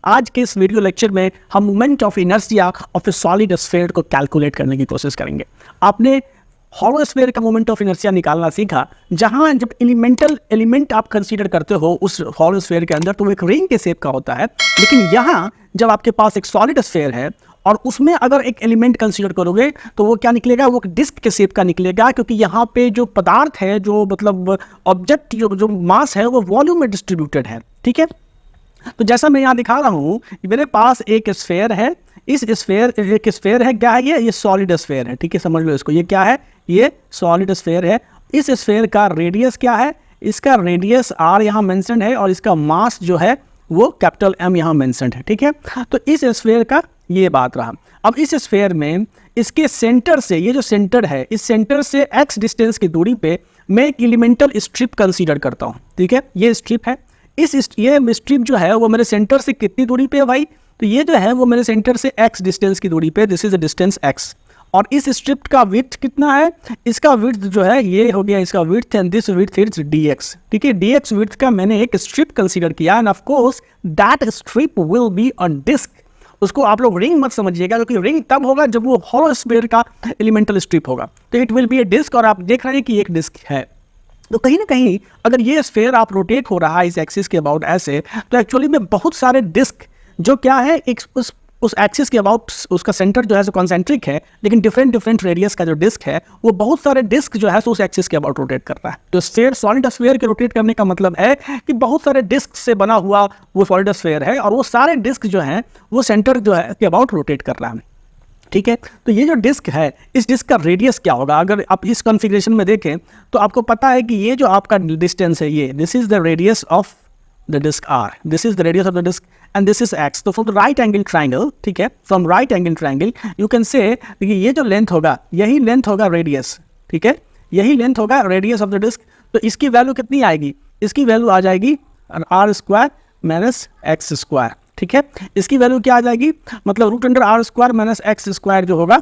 आज के इस वीडियो लेक्चर में हम moment of inertia of a solid sphere को कैलकुलेट करने की कोशिश करेंगे। आपने हॉलो स्फीयर का मोमेंट ऑफ इनर्शिया निकालना सीखा, जहां जब एलिमेंट आप कंसीडर करते हो उस हॉलो स्फीयर के अंदर तो वो एक रिंग के शेप का होता है, लेकिन यहाँ जब आपके पास एक सॉलिड स्फीयर है और उसमें अगर एक एलिमेंट कंसीडर करोगे तो वो क्या निकलेगा, वो डिस्क के शेप का निकलेगा, क्योंकि यहाँ पे जो पदार्थ है, जो मतलब ऑब्जेक्ट, जो मास है, वो वॉल्यूम में डिस्ट्रीब्यूटेड है। ठीक है, तो जैसा मैं यहाँ दिखा रहा हूँ, मेरे पास एक स्फीयर है, इस स्फीयर है, क्या है ये सॉलिड स्फीयर है। ठीक है, समझ लो इसको, ये क्या है, ये सॉलिड स्फीयर है। इस स्फीयर का रेडियस क्या है, इसका रेडियस r यहाँ मेंशन है और इसका मास जो है वो कैपिटल M यहाँ मेंशन है। ठीक है, तो इस स्फीयर का ये बात रहा। अब इस स्फीयर में इसके सेंटर से, ये जो सेंटर है, इस सेंटर से x डिस्टेंस की दूरी पे मैं एक एलिमेंटल स्ट्रिप कंसीडर करता हूँ। ठीक है, ये स्ट्रिप है, ये स्ट्रिप जो है वो मेरे सेंटर से कितनी दूरी पे है भाई, तो ये जो है वो मेरे सेंटर से x डिस्टेंस की दूरी पे, this is the distance x। और इस स्ट्रिप का विड्थ कितना है, इसका विड्थ जो है ये हो गया इसका width, and this width is dx। ठीक है, dx विड्थ का मैंने एक स्ट्रिप कंसीडर किया, and of course that strip will be a disc. उसको आप लोग रिंग मत समझिएगा, क्योंकि रिंग तब होगा जब वो हॉलो स्फीयर का एलिमेंटल स्ट्रिप होगा, तो it will be a disc. और आप देख रहे हैं कि एक डिस्क है, तो कहीं ना कहीं अगर ये स्फीयर आप रोटेट हो रहा है इस एक्सिस के अबाउट ऐसे, तो एक्चुअली में बहुत सारे डिस्क जो क्या है, एक उस एक्सिस के अबाउट उसका सेंटर जो है सो कॉन्सेंट्रिक है, लेकिन डिफरेंट रेडियस का जो डिस्क है वो बहुत सारे डिस्क जो है सो उस एक्सिस के अबाउट रोटेट कर रहा है। तो स्फीयर, सॉलिड स्फीयर के रोटेट करने का मतलब है कि बहुत सारे डिस्क से बना हुआ वो सॉलिड स्फीयर है, और वो सारे डिस्क जो हैं वो सेंटर जो है के अबाउट रोटेट कर रहा है। ठीक है, तो ये जो डिस्क है, इस डिस्क का रेडियस क्या होगा, अगर आप इस कॉन्फ़िगरेशन में देखें तो आपको पता है कि ये जो आपका डिस्टेंस है, ये this is the radius of the disc r, this is the radius of the disc, and this is x। तो from the right angle triangle, ठीक है, from right angle triangle you can say कि ये जो length होगा, यही length होगा radius. ठीक है, यही लेंथ होगा रेडियस ऑफ द डिस्क। तो इसकी वैल्यू कितनी आएगी, इसकी वैल्यू आ जाएगी r square minus x square. ठीक है, इसकी वैल्यू क्या आ जाएगी, मतलब root under r square minus x square जो होगा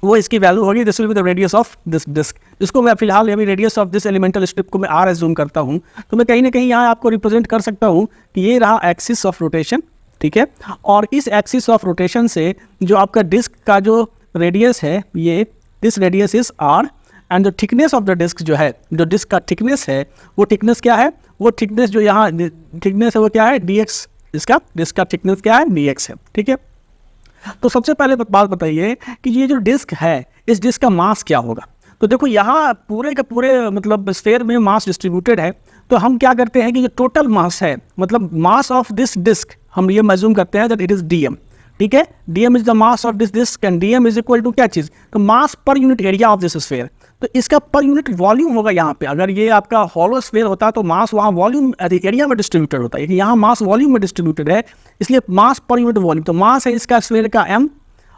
वो इसकी वैल्यू होगी, this will be the radius of this disc. इसको मैं फिलहाल अभी radius of this elemental strip को मैं r एज्यूम करता हूँ, तो मैं कहीं ना कहीं यहाँ आपको रिप्रेजेंट कर सकता हूँ कि ये रहा एक्सिस ऑफ रोटेशन। ठीक है, और इस एक्सिस ऑफ रोटेशन से जो आपका डिस्क का जो रेडियस है, ये this radius is r, and the thickness of the disc जो है, जो डिस्क का थिकनेस है, वो थिकनेस क्या है, वो थिकनेस जो यहाँ थिकनेस है वो क्या है, dx। इसका डिस्क का थिकनेस क्या है, dx है। ठीक है, तो सबसे पहले बात बताइए कि ये जो डिस्क है, इस डिस्क का मास क्या होगा। तो देखो यहाँ पूरे का पूरे मतलब स्फीयर में मास डिस्ट्रीब्यूटेड है, तो हम क्या करते हैं कि जो टोटल मास है, मतलब मास ऑफ दिस डिस्क, हम ये मेजूम करते हैं दैट इट इज dm। ठीक है, dm is the mass of this disc, and dm is equal to क्या चीज़, तो mass per unit area of this sphere. तो इसका पर यूनिट वॉल्यूम होगा यहाँ पे। अगर ये आपका हॉलो स्फीयर होता तो मास वहाँ वॉल्यूम एरिया में डिस्ट्रीब्यूटेड होता है, यहाँ मास वॉल्यूम में डिस्ट्रीब्यूटेड है, इसलिए मास पर यूनिट वॉल्यूम। तो मास है इसका स्फीयर का m,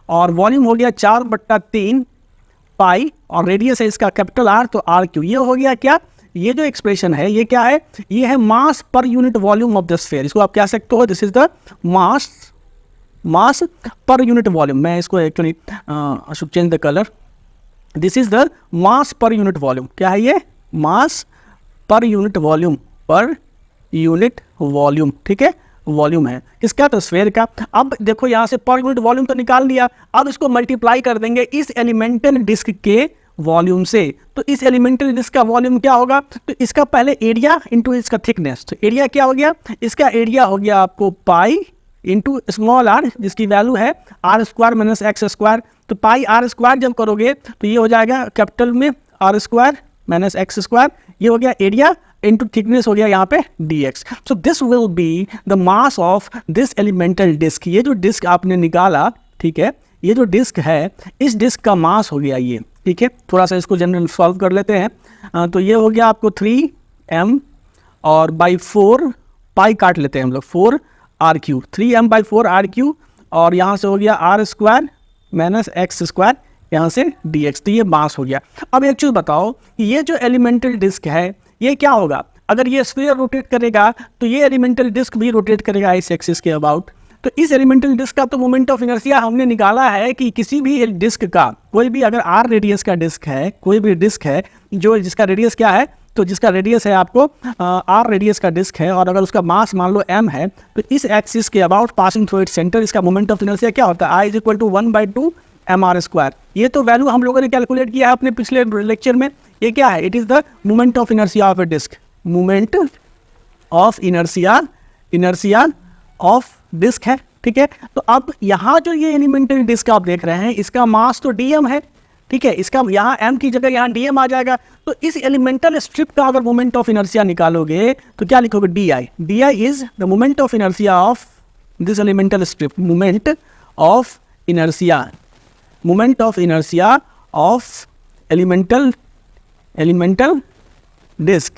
और वॉल्यूम हो गया 4/3 पाई, और रेडियस है इसका कैपिटल R, तो r3। ये हो गया क्या, ये जो एक्सप्रेशन है ये क्या है, ये है mass per unit volume of the sphere. इसको आप कह सकते हो this is the mass per unit volume. मैं इसको actually I should change the colour, this is the mass per unit volume. क्या है ये, mass per unit volume, per unit volume. ठीक है, वॉल्यूम है किसका, तो स्फीयर का। अब देखो यहाँ से पर यूनिट वॉल्यूम तो निकाल लिया, अब इसको मल्टीप्लाई कर देंगे इस एलिमेंटल डिस्क के वॉल्यूम से। तो इस एलिमेंटल डिस्क का वॉल्यूम क्या होगा, तो इसका पहले एरिया इंटू इसका थिकनेस। तो एरिया क्या हो गया, इसका एरिया हो गया आपको पाई इंटू स्मॉल r, जिसकी वैल्यू है r square minus x square. तो पाई r स्क्वायर जब करोगे तो ये हो जाएगा कैपिटल में r square minus x square, ये हो गया एरिया इंटू थिकनेस हो गया यहाँ पे dx। So this will be the mass of this elemental disc. ये जो डिस्क आपने निकाला, ठीक है, ये जो डिस्क है, इस डिस्क का मास हो गया ये। ठीक है, थोड़ा सा इसको जनरल सॉल्व कर लेते हैं। तो ये हो गया आपको 3m, और बाई 4 पाई काट लेते हैं हम लोग, 4r3, 3m/4r3, और यहाँ से हो गया r square minus x square, यहाँ से dx। तो ये मास हो गया। अब एक चीज़ बताओ, ये जो एलिमेंटल डिस्क है ये क्या होगा, अगर ये स्फीयर रोटेट करेगा तो ये एलिमेंटल डिस्क भी रोटेट करेगा इस एक्सिस के अबाउट। तो इस एलिमेंटल डिस्क का तो मोमेंट ऑफ इनर्शिया हमने निकाला है कि किसी भी डिस्क का, कोई भी अगर r रेडियस का डिस्क है, कोई भी डिस्क है जो जिसका रेडियस क्या है तो जिसका रेडियस है आपको आर रेडियस का डिस्क है, और अगर उसका मास मान लो m है, तो इस एक्सिस के about passing through its centre इसका मोमेंट ऑफ इनर्शिया क्या होता है, I is equal to 1/2 mr²। ये तो वैल्यू हम लोगों ने कैलकुलेट किया है अपने पिछले लेक्चर में। ये क्या है, it is the moment of inertia of a disc, moment of inertia of disc है, ठीक है। तो अब यहाँ जो ये एलिमेंटरी डिस्क आप देख रहे हैं, इसका मास तो dm है, ठीक है, इसका यहाँ m की जगह यहाँ dm आ जाएगा। तो इस एलिमेंटल स्ट्रिप का अगर मोमेंट ऑफ इनर्शिया निकालोगे तो क्या लिखोगे, di is the moment of inertia of this elemental strip, moment of inertia of elemental disc.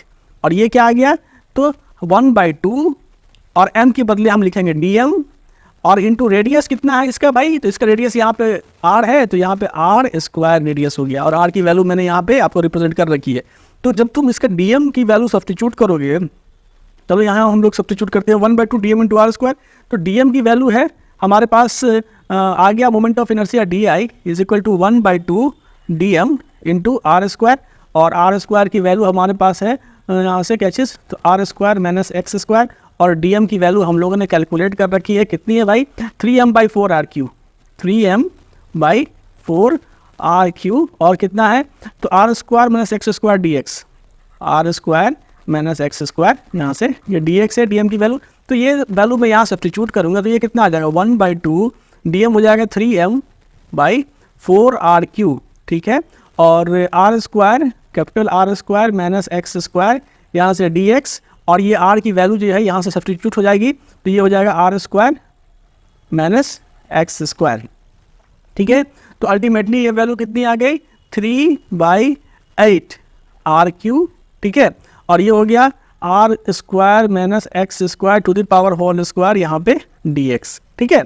और ये क्या आ गया, तो 1/2 और m के बदले हम लिखेंगे dm, और इंटू रेडियस कितना है इसका भाई, तो इसका रेडियस यहाँ पे r है, तो यहाँ पे r² रेडियस हो गया, और r की वैल्यू मैंने यहाँ पे आपको रिप्रेजेंट कर रखी है। तो जब तुम इसका dm की वैल्यू सब्स्टिट्यूट करोगे, चलो यहाँ हम लोग सब्स्टिट्यूट करते हैं 1/2 dm इंटू r²। तो dm की वैल्यू है हमारे पास आ गया moment of inertia di is equal to 1/2 dm into r², और r² की वैल्यू हमारे पास है यहाँ से क्या चीज़, तो r² माइनस x², और dm की वैल्यू हम लोगों ने कैलकुलेट कर रखी है, कितनी है भाई, 3m/4r³, 3m/4r³, और कितना है, तो r² minus x² dx, r² minus x², यहाँ से ये dx है dm की वैल्यू। तो ये वैल्यू मैं यहाँ सब्स्टिट्यूट करूँगा, तो ये कितना आ जाएगा, 1/2 dm हो जाएगा 3m/4r³, ठीक है, और r², capital r² minus x², यहाँ से dx, और ये r की वैल्यू जो है यहाँ से सब्स्टिट्यूट हो जाएगी, तो ये हो जाएगा r² माइनस x², ठीक है। तो अल्टीमेटली ये वैल्यू कितनी आ गई, 3/8 r³, ठीक है, और ये हो गया r² minus x² to the power whole square यहाँ पे dx, ठीक है।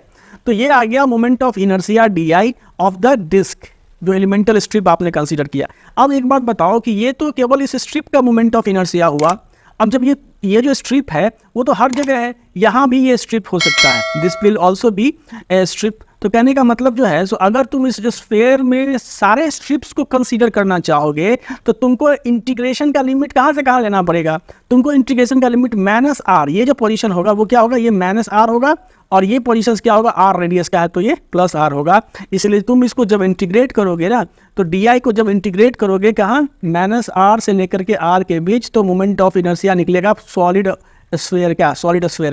तो ये आ गया moment of inertia di of the disc, जो एलिमेंटल स्ट्रिप आपने कंसीडर किया। अब एक बात बताओ कि ये तो केवल इस स्ट्रिप का मोमेंट ऑफ इनर्शिया हुआ, अब जब ये जो स्ट्रिप है वो तो हर जगह है, यहाँ भी ये स्ट्रिप हो सकता है, this will also be A strip. तो कहने का मतलब जो है, सो अगर तुम इस जो स्फेयर में सारे स्ट्रिप्स को कंसीडर करना चाहोगे, तो तुमको इंटीग्रेशन का लिमिट कहाँ से कहाँ लेना पड़ेगा, तुमको इंटीग्रेशन का लिमिट -r, ये जो पोजीशन होगा वो क्या होगा, ये -r होगा, और ये पोजीशन क्या होगा, r रेडियस का है तो ये +r होगा। इसलिए तुम इसको जब इंटीग्रेट करोगे ना, तो di को जब इंटीग्रेट करोगे कहाँ, -r से लेकर के r के बीच, तो मोमेंट ऑफ इनर्शिया निकलेगा सॉलिड स्फेयर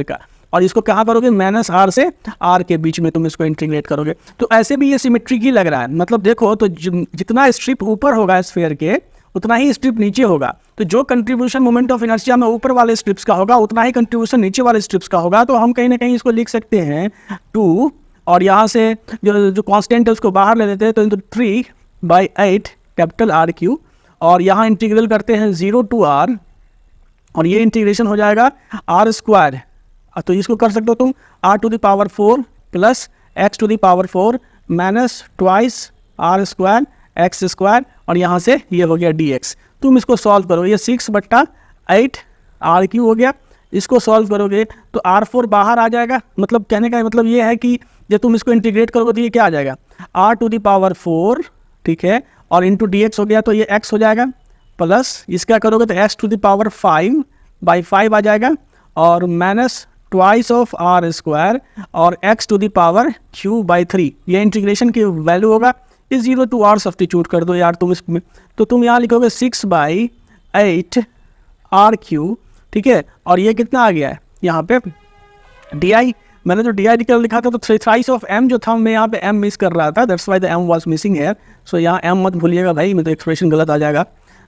का, और इसको कहाँ करोगे, -r से r के बीच में तुम इसको इंटीग्रेट करोगे। तो ऐसे भी ये सिमेट्रिक ही लग रहा है, मतलब देखो तो जितना स्ट्रिप ऊपर होगा स्फेयर के, उतना ही स्ट्रिप नीचे होगा। तो जो कंट्रीब्यूशन मोमेंट ऑफ इनर्शिया में ऊपर वाले स्ट्रिप्स का होगा, उतना ही कंट्रीब्यूशन नीचे वाले स्ट्रिप्स का होगा। तो हम कहीं ना कहीं इसको लिख सकते हैं 2, और यहाँ से जो कांस्टेंट है उसको बाहर ले लेते हैं, तो 3/8 कैपिटल r³, और यहाँ इंटीग्रल करते हैं 0 to r, और ये इंटीग्रेशन हो जाएगा r²। तो इसको कर सकते हो तुम r⁴ plus x⁴ minus twice r² x², और यहाँ से ये हो गया dx। तुम इसको सॉल्व करो, ये 6/8 r³ हो गया, इसको सॉल्व करोगे तो r4 बाहर आ जाएगा। मतलब कहने का मतलब ये है कि जब तुम इसको इंटीग्रेट करोगे तो ये क्या आ जाएगा, r⁴, ठीक है, और इंटू dx हो गया, तो ये x हो जाएगा, प्लस इसका करोगे तो x⁵/5 आ जाएगा, और माइनस ट्वाइस ऑफ r², और x⁵3, ये इंटीग्रेशन की वैल्यू होगा। इस 0 to r सब्स्टिट्यूट कर दो यार तुम इसमें, तो तुम यहाँ लिखोगे 6/8 r³, ठीक है, और ये कितना आ गया है यहाँ पे di, मैंने जो di निकल लिखा था, तो थ्राइस ऑफ m जो था, मैं यहाँ पे m मिस कर रहा था, that's why the m was missing here. So यहाँ m मत भूलिएगा भाई, मैं तो एक्सप्रेशन गलत आ जाएगा।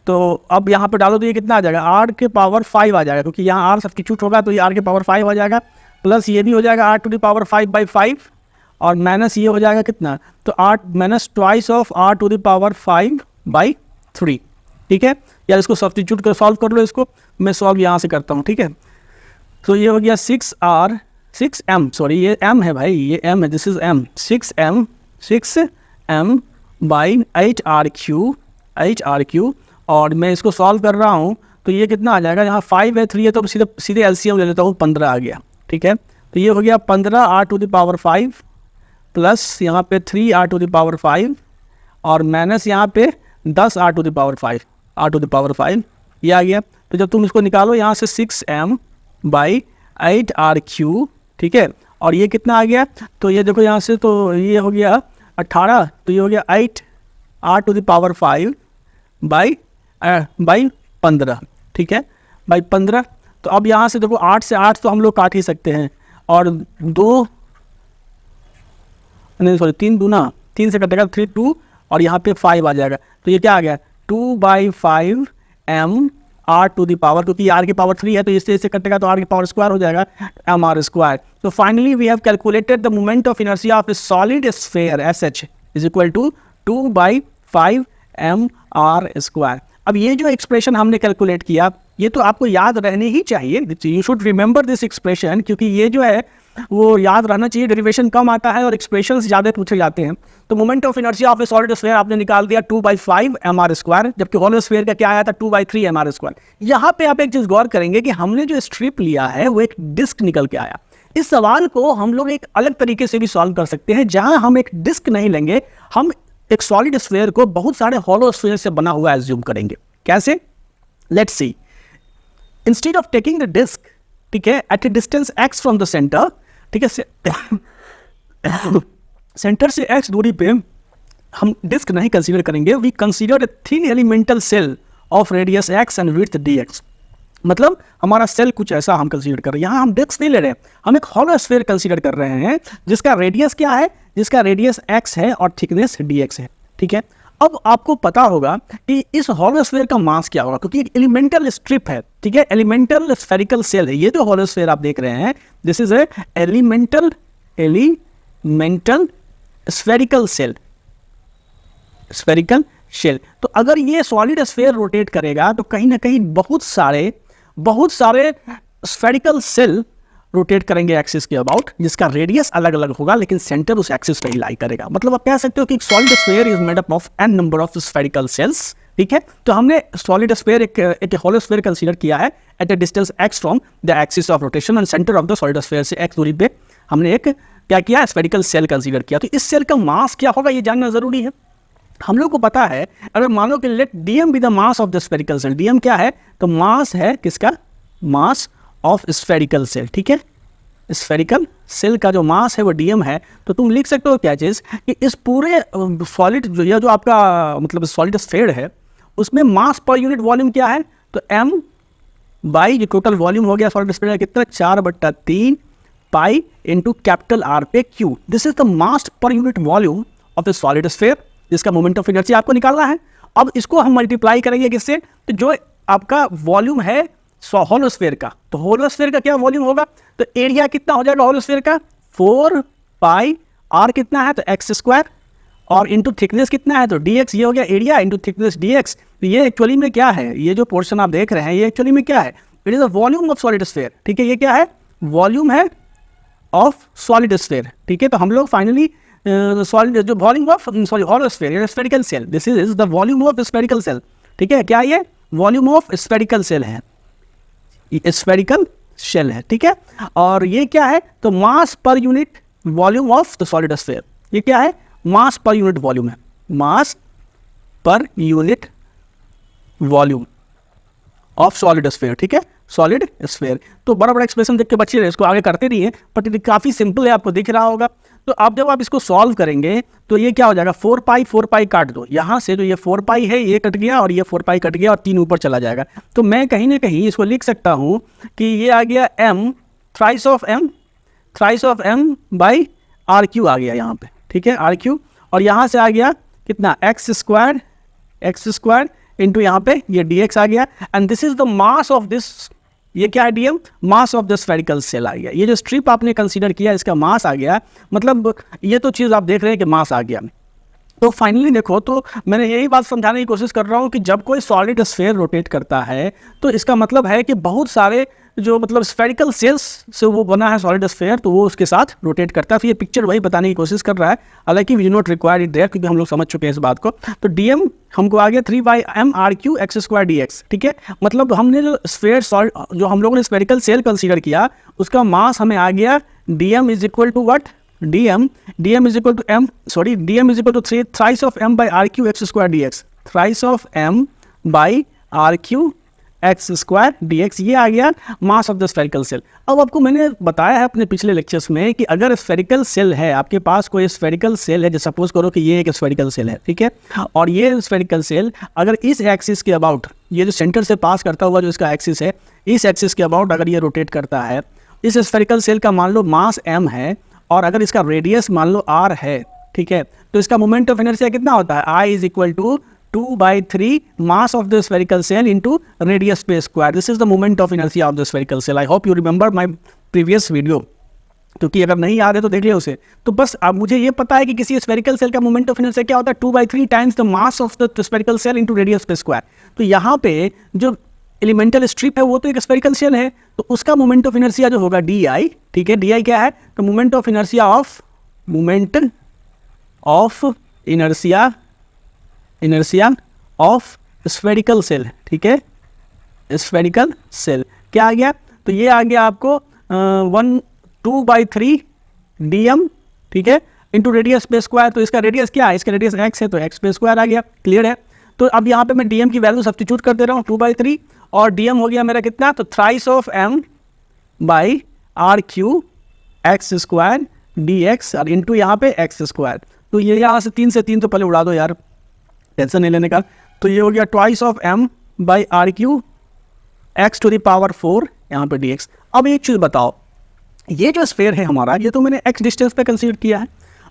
तो अब यहाँ पे डालो तो ये कितना आ जाएगा, r⁵ आ जाएगा, क्योंकि यहाँ r सब्स्टिट्यूट होगा तो ये r⁵ आ जाएगा, प्लस ये भी हो जाएगा r⁵5/5, और माइनस ये हो जाएगा कितना, तो माइनस ट्वाइस ऑफ r⁵5/3, ठीक है। यार इसको सब्स्टिट्यूट कर सॉल्व कर लो, इसको मैं सॉल्व यहाँ से करता हूँ, ठीक है। तो ये हो गया 6m, सॉरी ये m है भाई, ये m है, this is m, 6m/8 r³, और मैं इसको सॉल्व कर रहा हूँ, तो ये कितना आ जाएगा, यहाँ 5 है 3 है, तो सीधे एलसीएम ले लेता हूँ, 15 आ गया, ठीक है। तो ये हो गया 15 r⁵ प्लस यहाँ पे 3 r⁵, और माइनस यहाँ पे 10 r⁵, ये आ गया। तो जब तुम इसको निकालो यहाँ से 6m/8r³, ठीक है, और ये कितना आ गया, तो ये देखो यहाँ से, तो ये हो गया 18, तो ये हो गया 8r⁵ बाई 15, ठीक है, बाई 15। तो अब यहाँ से देखो 8 से 8 तो हम लोग काट ही सकते हैं, और 2 नहीं सॉरी 3 दूना 3 से कटेगा 3 2, और यहाँ पे 5 आ जाएगा। तो ये क्या आ गया 2/5 m r⁵, क्योंकि r की पावर 3 है तो इससे कटेगा तो r की पावर स्क्वायर हो जाएगा mr²। तो finally we have calculated the moment of inertia of a solid sphere SH is equal to 2/5 mr²। अब ये जो एक्सप्रेशन हमने कैलकुलेट किया, ये तो आपको याद रहने ही चाहिए, you should remember this expression, क्योंकि ये जो है वो याद रहना चाहिए। डेरिवेशन कम आता है और एक्सप्रेशंस ज़्यादा पूछे जाते हैं। तो moment of inertia of a solid sphere आपने निकाल दिया 2/5 mr², जबकि होलो स्फीयर का क्या आया था 2/3 mr²। यहाँ पे आप एक चीज़ गौर करेंगे कि हमने जो स्ट्रिप लिया है वो एक डिस्क निकल के आया। इस सवाल को हम लोग एक अलग तरीके से भी सॉल्व कर सकते हैं, जहाँ हम एक डिस्क नहीं लेंगे, हम एक सॉलिड स्फीयर को बहुत सारे होलो स्फीयर से बना हुआ एज्यूम करेंगे। कैसे? Let's see. Instead of taking the disc, ठीक है, at a distance x from the centre, ठीक है, सेंटर से x दूरी पे हम डिस्क नहीं कंसीडर करेंगे, we consider a thin elemental shell of radius x and width dx। मतलब हमारा सेल कुछ ऐसा हम कंसीडर कर रहे हैं। यहाँ हम डिस्क नहीं ले रहे हैं, हम एक होलो स्फीयर कंसीडर कर रहे हैं जिसका रेडियस क्या है, जिसका रेडियस x है और थिकनेस dx है, ठीक है। अब आपको पता होगा कि इस होलो स्फीयर का मास क्या होगा, क्योंकि एक एलिमेंटल स्ट्रिप है, ठीक है, एलिमेंटल स्फेरिकल सेल है। ये जो होलो स्फीयर आप देख रहे हैं, this is a elemental spherical shell, spherical shell. तो अगर ये सॉलिड स्फीयर रोटेट करेगा तो कहीं ना कहीं बहुत सारे स्फेरिकल सेल रोटेट करेंगे एक्सिस के अबाउट, जिसका रेडियस अलग अलग होगा लेकिन सेंटर उस एक्सिस पे ही लाई करेगा। मतलब आप कह सकते हो कि solid sphere is made up of n number of spherical shells, ठीक है। तो हमने सॉलिड स्फीयर एक होलो स्फीयर कंसीडर किया है at a distance x from the axis of rotation and centre of the solid sphere से x दूरी पे हमने एक क्या किया, स्फेरिकल सेल कंसीडर किया। तो इस सेल का मास क्या होगा ये जानना जरूरी है। हम लोग को पता है, अगर मानो कि let dm be the mass of the spherical shell, dm क्या है, तो मास है किसका, मास ऑफ स्फेरिकल सेल, ठीक है। स्फेरिकल सेल का जो मास है वो dm है। तो तुम लिख सकते हो क्या चीज़ कि इस पूरे सॉलिड जो आपका मतलब सॉलिड स्फीयर है उसमें मास पर यूनिट वॉल्यूम क्या है, तो m बाई जो टोटल वॉल्यूम हो गया सॉलिड स्फीयर कितना 4/3 पाई इंटू कैपिटल R पे Q। This is the mass per unit volume of the solid sphere, जिसका मोमेंट ऑफ इनर्शिया आपको निकालना है। अब इसको हम मल्टीप्लाई करेंगे किससे, तो जो आपका वॉल्यूम है होलो स्फीयर का, तो होलो स्फीयर का क्या वॉल्यूम होगा, तो एरिया कितना हो जाएगा होलो स्फीयर का 4πr कितना है, तो x², और इंटू थिकनेस कितना है, तो dx, ये हो गया एरिया इंटू थिकनेस dx। तो ये एक्चुअली में क्या है, ये जो पोर्शन आप देख रहे हैं ये एक्चुअली में क्या है, it is the volume of solid sphere, ठीक है। ये क्या है, वॉल्यूम है ऑफ सॉलिड स्फीयर, ठीक है। तो हम लोग फाइनली सॉलिड जो volume of hollow sphere spherical shell, this is the volume of spherical shell, ठीक है। क्या ये वॉल्यूम ऑफ स्फेरिकल सेल है, स्फेरिकल शेल है, ठीक है। और ये क्या है, तो mass per unit volume of the solid sphere, ये क्या है, मास पर यूनिट वॉल्यूम है, mass per unit volume of solid sphere, ठीक है, सॉलिड स्फीयर। तो बड़ा बड़ा एक्सप्रेशन देख के बच्चे इसको आगे करते नहीं है, बट ये काफ़ी सिंपल है, आपको दिख रहा होगा। तो आप जब आप इसको सॉल्व करेंगे तो ये क्या हो जाएगा, 4π काट दो यहाँ से, तो ये 4π है, ये कट गया और ये 4π कट गया और 3 ऊपर चला जाएगा। तो मैं कहीं ना कहीं इसको लिख सकता हूँ कि ये आ गया m thrice of m by r³ आ गया यहाँ पे, ठीक है, r³ और यहाँ से आ गया कितना x² इंटू यहाँ पे ये dx आ गया, and this is the mass of this, ये क्या है dm, mass of the spherical shell आ गया। ये जो स्ट्रिप आपने कंसीडर किया इसका मास आ गया, मतलब ये तो चीज़ आप देख रहे हैं कि मास आ गया। तो फाइनली देखो, तो मैंने यही बात समझाने की कोशिश कर रहा हूँ कि जब कोई सॉलिड स्फीयर रोटेट करता है तो इसका मतलब है कि बहुत सारे जो मतलब स्फेरिकल सेल्स से वो बना है सॉलिड स्फीयर, तो वो उसके साथ रोटेट करता है। तो ये पिक्चर वही बताने की कोशिश कर रहा है, हालांकि we do not require it there, क्योंकि हम लोग समझ चुके हैं इस बात को। तो dm हमको आ गया 3/m r³ x² dx, ठीक है। मतलब हमने जो स्फीयर जो हम लोगों ने स्फेरिकल सेल कंसीडर किया उसका मास हमें आ गया dm is equal to what, dm is equal to dm is equal to thrice of m by r³ x² dx, thrice of m by r³ x square d x, ये आ गया mass of the spherical shell. अब आपको मैंने बताया है अपने पिछले लेक्चर्स में कि अगर स्फेरिकल सेल है, आपके पास कोई स्फेरिकल सेल है, जैसे सपोज करो कि ये एक स्फेरिकल सेल है, ठीक है, और ये स्फेरिकल सेल अगर इस एक्सिस के अबाउट, ये जो सेंटर से पास करता हुआ जो इसका एक्सिस है, इस एक्सिस के अबाउट अगर ये रोटेट करता है, इस स्फेरिकल सेल का मान लो मास m है और अगर इसका रेडियस मान लो r है, ठीक है, तो इसका मोमेंट ऑफ इनर्शिया कितना होता है, I is equal to 2/3 mass of the spherical cell into radius space square. This is the moment of inertia of the spherical cell. I hope you remember my previous video. क्योंकि अगर नहीं याद है तो देख लिया उसे। तो बस अब मुझे ये पता है कि किसी स्फेरिकल सेल का मोमेंट ऑफ इनर्शिया क्या होता है, 2/3 times the mass of the spherical cell into radius space square. तो यहाँ पे जो एलिमेंटल स्ट्रिप है वो तो एक स्फेरिकल सेल है, तो उसका मोमेंट ऑफ इनर्शिया जो होगा DI, ठीक है, DI क्या है, तो moment of inertia inertia of spherical shell, ठीक है, स्फेरिकल सेल क्या आ गया, तो ये आ गया आपको 2/3 dm, ठीक है, इंटू रेडियस स्पेस स्क्वायर। तो इसका रेडियस क्या है, इसका रेडियस x है, तो x स्पेस स्क्वायर आ गया, क्लियर है। तो अब यहाँ पे मैं dm की वैल्यू सब्स्टिट्यूट कर दे रहा हूँ, 2/3 और dm हो गया मेरा कितना, तो thrice of m by r cube x square d x और इंटू यहाँ पे एक्स स्क्वायर। तो ये यहाँ से 3 से 3 तो पहले उड़ा दो यार, टेंशन नहीं लेने का। तो ये हो गया twice of m by r cube x to the power 4 यहाँ पे dx। अब एक चीज़ बताओ, ये जो स्फेयर है हमारा, ये तो मैंने x डिस्टेंस पे कंसीडर किया है।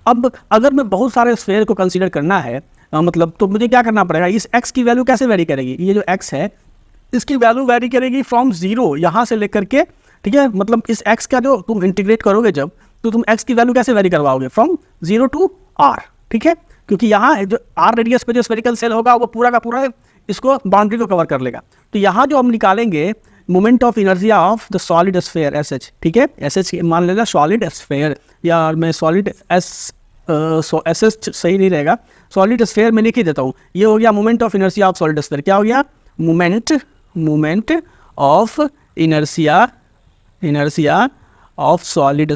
अब अगर मैं बहुत सारे स्फेयर को कंसीडर करना है मतलब, तो मुझे क्या करना पड़ेगा, इस x की वैल्यू कैसे वेरी करेगी, ये जो x है इसकी वैल्यू वेरी करेगी फ्रॉम 0 यहाँ से लेकर के, ठीक है, मतलब इस x का जो तुम इंटीग्रेट करोगे जब, तो तुम x की वैल्यू कैसे वेरी करवाओगे, फ्रॉम 0 टू r, ठीक है, क्योंकि यहाँ जो r रेडियस पे जो स्फेरिकल सेल होगा वो पूरा का पूरा इसको बाउंड्री को कवर कर लेगा। तो यहाँ जो हम निकालेंगे moment of inertia of the solid sphere SH, ठीक है, SH मान लेना सॉलिड स्फेयर, या मैं सॉलिड SH सही नहीं रहेगा, सॉलिड स्फेयर में लिख ही देता हूँ। ये हो गया moment of inertia of solid sphere, क्या हो गया, moment of inertia of solid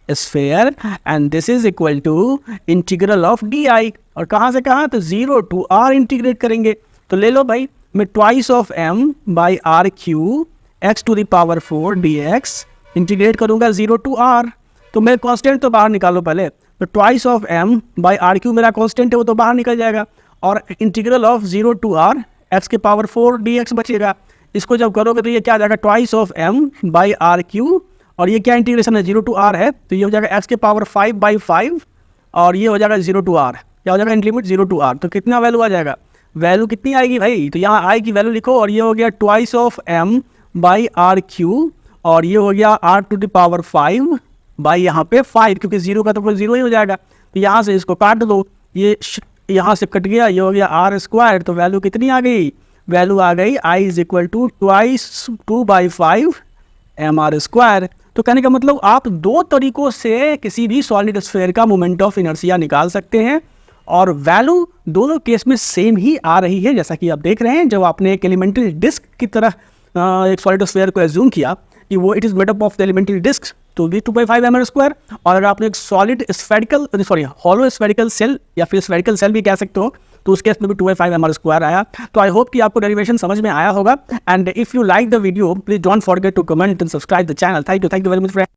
sphere and this is equal to integral of DI, और कहाँ से कहाँ, तो 0 टू r इंटीग्रेट करेंगे। तो ले लो भाई, मैं twice of m by r cube x to the power 4 dx integrate करूँगा 0 टू r। तो मैं कांस्टेंट तो बाहर निकालो पहले, तो twice of m by r cube मेरा कांस्टेंट है, वो तो बाहर निकल जाएगा, और integral of 0 to r x के पावर 4 dx बचेगा। इसको जब करोगे तो ये क्या आ जाएगा, twice of m by r cube, और ये क्या इंटीग्रेशन है, 0 टू r है, तो ये हो जाएगा x के पावर 5/5, और ये हो जाएगा 0 टू r, क्या हो जाएगा, लिमिट 0 टू r। तो कितना वैल्यू आ जाएगा, वैल्यू कितनी आएगी भाई, तो यहाँ i की वैल्यू लिखो, और ये हो गया twice of m by r cube, और ये हो गया r to the power 5 by यहाँ पे 5, क्योंकि 0 का तो कोई 0 ही हो जाएगा। तो यहाँ से इसको काट दो, ये यहाँ से कट गया, ये हो गया r स्क्वायर। तो वैल्यू कितनी आ गई, वैल्यू आ गई I is equal to twice 2/5 mr square. तो कहने का मतलब आप दो तरीकों से किसी भी सॉलिड स्फेयर का मोमेंट ऑफ इनर्शिया निकाल सकते हैं, और वैल्यू दोनों केस में सेम ही आ रही है, जैसा कि आप देख रहे हैं। जब आपने एक एलिमेंट्री डिस्क की तरह एक सॉलिड स्फेयर को एज्यूम किया कि वो it is made up of the elementary disc, तो भी 2/5 mr स्क्वायर, और अगर आपने एक solid spherical hollow spherical shell या फिर स्फेरिकल सेल भी कह सकते हो, तो उस केस में भी 2/5 mr स्क्वायर आया। तो आई होप कि आपको डेरिवेशन समझ में आया होगा, and if you like the video please don't forget to comment and subscribe the channel. Thank you very much friend.